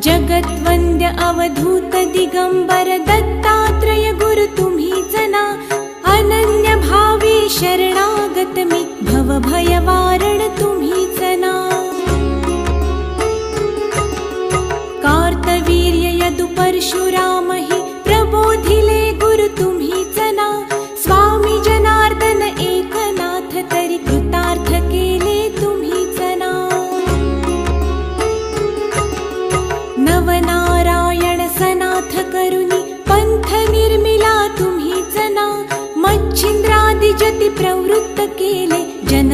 जगद्वन्द्य अवधूत दिगंबर दत्तात्रय गुरु तुम्हीच ना। अनन्य भावे शरणागत मी भव भय वारण तुम्हीच ना। कार्तवीर्य यदु परशुराम हि प्रबोधिले गुरु तुम्हीच ना। स्वामी जनार्दन एकनाथ तरी कृतार्थ केले तुम्हीच ना। नवनारायण सनाथ करुणी पंथ निर्मिला तुम्हीच ना। मच्छिंद्रादि जति प्रवृत्त केले जन